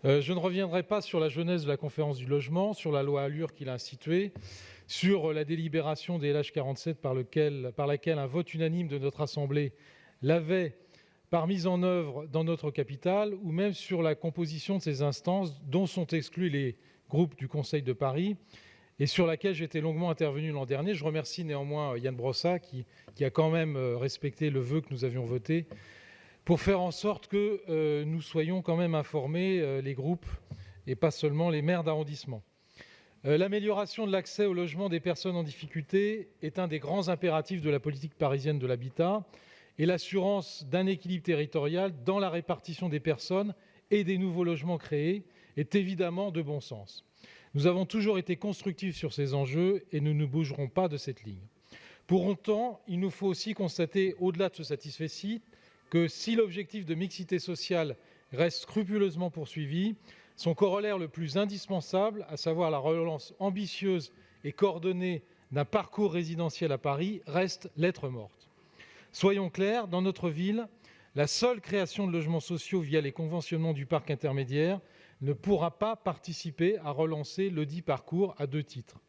Je ne reviendrai pas sur la genèse de la conférence du logement, sur la loi ALUR qu'il a instituée, sur la délibération des LH47 par laquelle un vote unanime de notre Assemblée l'avait mise en œuvre dans notre capitale, ou même sur la composition de ces instances dont sont exclus les groupes du Conseil de Paris et sur laquelle j'étais longuement intervenu l'an dernier. Je remercie néanmoins Yann Brossat qui a quand même respecté le vœu que nous avions voté pour faire en sorte que nous soyons quand même informés, les groupes, et pas seulement les maires d'arrondissement. L'amélioration de l'accès au logement des personnes en difficulté est un des grands impératifs de la politique parisienne de l'habitat, et l'assurance d'un équilibre territorial dans la répartition des personnes et des nouveaux logements créés est évidemment de bon sens. Nous avons toujours été constructifs sur ces enjeux et nous ne bougerons pas de cette ligne. Pour autant, il nous faut aussi constater, au-delà de ce satisfecit, que si l'objectif de mixité sociale reste scrupuleusement poursuivi, son corollaire le plus indispensable, à savoir la relance ambitieuse et coordonnée d'un parcours résidentiel à Paris, reste lettre morte. Soyons clairs, dans notre ville, la seule création de logements sociaux via les conventionnements du parc intermédiaire ne pourra pas participer à relancer ledit parcours à deux titres.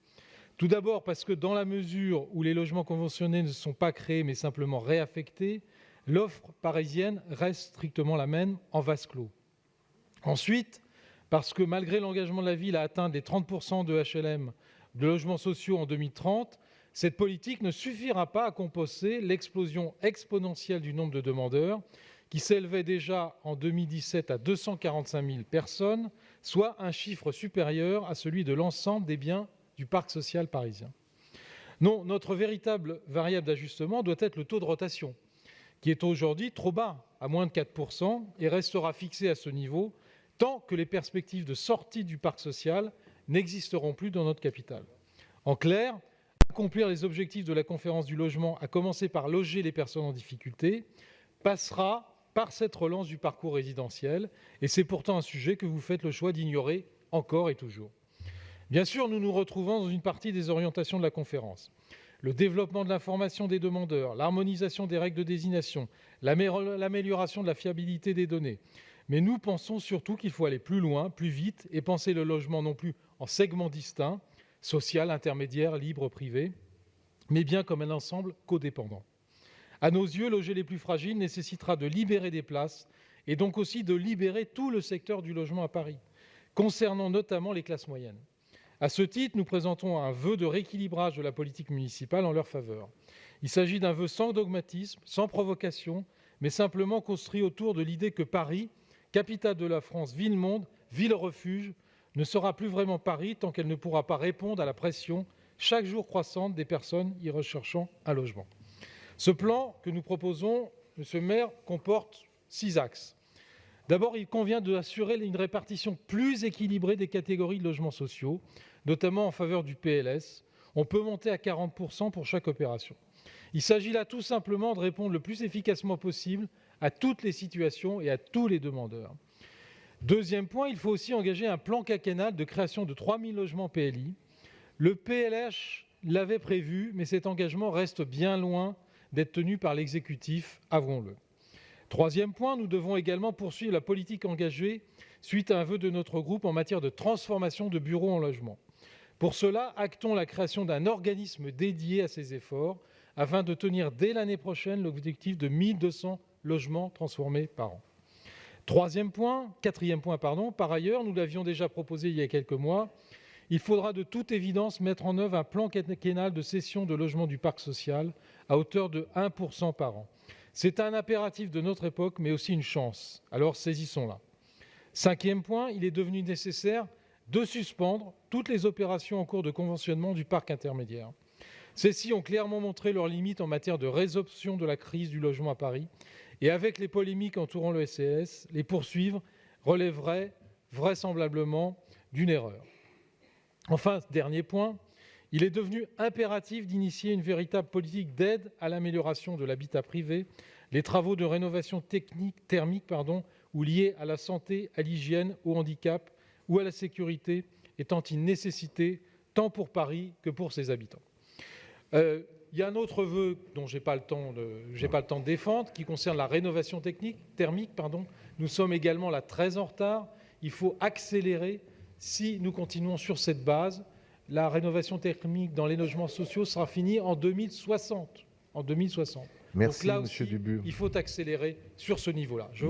Tout d'abord parce que dans la mesure où les logements conventionnés ne sont pas créés mais simplement réaffectés, l'offre parisienne reste strictement la même en vase clos. Ensuite, parce que malgré l'engagement de la ville à atteindre les 30% de HLM, de logements sociaux en 2030, cette politique ne suffira pas à compenser l'explosion exponentielle du nombre de demandeurs, qui s'élevait déjà en 2017 à 245 000 personnes, soit un chiffre supérieur à celui de l'ensemble des biens du parc social parisien. Non, notre véritable variable d'ajustement doit être le taux de rotation, qui est aujourd'hui trop bas, à moins de 4%, et restera fixé à ce niveau tant que les perspectives de sortie du parc social n'existeront plus dans notre capitale. En clair, accomplir les objectifs de la conférence du logement, à commencer par loger les personnes en difficulté, passera par cette relance du parcours résidentiel, et c'est pourtant un sujet que vous faites le choix d'ignorer encore et toujours. Bien sûr, nous nous retrouvons dans une partie des orientations de la conférence. Le développement de l'information des demandeurs, l'harmonisation des règles de désignation, l'amélioration de la fiabilité des données. Mais nous pensons surtout qu'il faut aller plus loin, plus vite, et penser le logement non plus en segments distincts, social, intermédiaire, libre, privé, mais bien comme un ensemble codépendant. À nos yeux, loger les plus fragiles nécessitera de libérer des places et donc aussi de libérer tout le secteur du logement à Paris, concernant notamment les classes moyennes. À ce titre, nous présentons un vœu de rééquilibrage de la politique municipale en leur faveur. Il s'agit d'un vœu sans dogmatisme, sans provocation, mais simplement construit autour de l'idée que Paris, capitale de la France, ville-monde, ville-refuge, ne sera plus vraiment Paris tant qu'elle ne pourra pas répondre à la pression chaque jour croissante des personnes y recherchant un logement. Ce plan que nous proposons, Monsieur le maire, comporte 6 axes. D'abord, il convient d'assurer une répartition plus équilibrée des catégories de logements sociaux, notamment en faveur du PLS. On peut monter à 40% pour chaque opération. Il s'agit là tout simplement de répondre le plus efficacement possible à toutes les situations et à tous les demandeurs. Deuxième point, il faut aussi engager un plan quinquennal de création de 3 000 logements PLI. Le PLH l'avait prévu, mais cet engagement reste bien loin d'être tenu par l'exécutif, avouons-le. Troisième point, nous devons également poursuivre la politique engagée suite à un vœu de notre groupe en matière de transformation de bureaux en logements. Pour cela, actons la création d'un organisme dédié à ces efforts afin de tenir dès l'année prochaine l'objectif de 1 200 logements transformés par an. Quatrième point, par ailleurs, nous l'avions déjà proposé il y a quelques mois, il faudra de toute évidence mettre en œuvre un plan quinquennal de cession de logements du parc social à hauteur de 1% par an. C'est un impératif de notre époque, mais aussi une chance. Alors saisissons-la. Cinquième point, il est devenu nécessaire de suspendre toutes les opérations en cours de conventionnement du parc intermédiaire. Celles-ci ont clairement montré leurs limites en matière de résorption de la crise du logement à Paris, et avec les polémiques entourant le SCS, les poursuivre relèverait vraisemblablement d'une erreur. Enfin, dernier point, il est devenu impératif d'initier une véritable politique d'aide à l'amélioration de l'habitat privé, les travaux de rénovation thermique ou liés à la santé, à l'hygiène, au handicap ou à la sécurité étant une nécessité tant pour Paris que pour ses habitants. Il y a un autre vœu dont je n'ai pas le temps de défendre, qui concerne la rénovation thermique. Nous sommes également là très en retard. il faut accélérer. Si nous continuons sur cette base, la rénovation thermique dans les logements sociaux sera finie en 2060. Merci, Donc là Monsieur aussi, Dubu. il faut accélérer sur ce niveau-là.